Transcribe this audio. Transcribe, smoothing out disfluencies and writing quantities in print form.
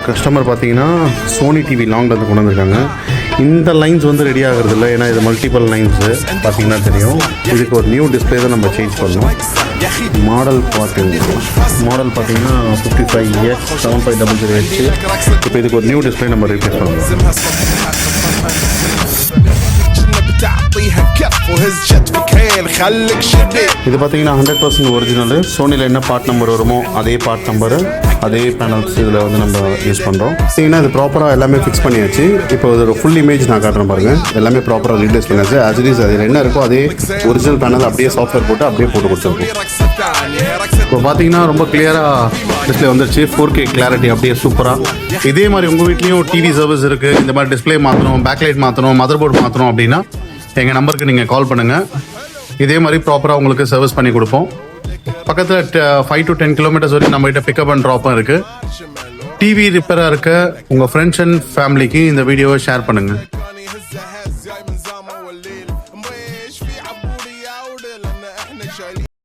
Customer பார்த்தீங்கன்னா Sony TV லாங்லேருந்து கொண்டு வந்திருக்காங்க. இந்த லைன்ஸ் வந்து ரெடி ஆகிறது இல்லை, ஏன்னா இது மல்டிபிள் லைன்ஸு பார்த்தீங்கன்னா தெரியும். இதுக்கு ஒரு நியூ டிஸ்பிளே தான் நம்ம சேஞ்ச் பண்ணோம். மாடல் பார்த்தீங்கன்னா 55x7500h. இப்போ இதுக்கு ஒரு நியூ டிஸ்பிளே நம்ம ரீப்ளேஸ் பண்ணுவோம். இது பார்த்தீங்கன்னா 100% ஒரிஜினலு. சோனியில் என்ன பார்ட் நம்பர் வருமோ அதே பார்ட் நம்பரு, அதே பேனல்ஸ் இதில் வந்து நம்ம யூஸ் பண்ணுறோம். பார்த்தீங்கன்னா இது ப்ராப்பராக எல்லாமே ஃபிக்ஸ் பண்ணியாச்சு. இப்போ ஒரு ஃபுல் இமேஜ் நான் காட்டுறேன் பாருங்கள். எல்லாமே ப்ராப்பராக ரீப்ளேஸ் பண்ணியாச்சு. ஆஸ் இட் இஸ் அதில் என்ன இருக்கோ அதே ஒரிஜினல் பேனல் அப்படியே சாஃப்ட்வேர் போட்டு அப்படியே போட்டு கொடுத்துருக்கோம். இப்போ பார்த்தீங்கன்னா ரொம்ப கிளியராக டிஸ்பிளே வந்துருச்சு. 4K கிளாரிட்டி அப்படியே சூப்பராக. இதே மாதிரி உங்கள் வீட்லேயும் டிவி சர்வீஸ் இருக்குது, இந்த மாதிரி டிஸ்பிளே மாற்றணும், பேக்லைட் மாற்றணும், மதர் போர்டு மாற்றணும் அப்படின்னா எங்கள் நம்பருக்கு நீங்கள் கால் பண்ணுங்கள். இதே மாதிரி ப்ராப்பராக உங்களுக்கு சர்வீஸ் பண்ணி கொடுப்போம். பக்கத்தில் 5 to 10 கிலோமீட்டர்ஸ் வரைக்கும் நம்மகிட்ட பிக்கப் அண்ட் ட்ராப்பும் இருக்குது. டிவி ரிப்பேராக இருக்க உங்கள் ஃப்ரெண்ட்ஸ் அண்ட் ஃபேமிலிக்கு இந்த வீடியோவை ஷேர் பண்ணுங்கள்.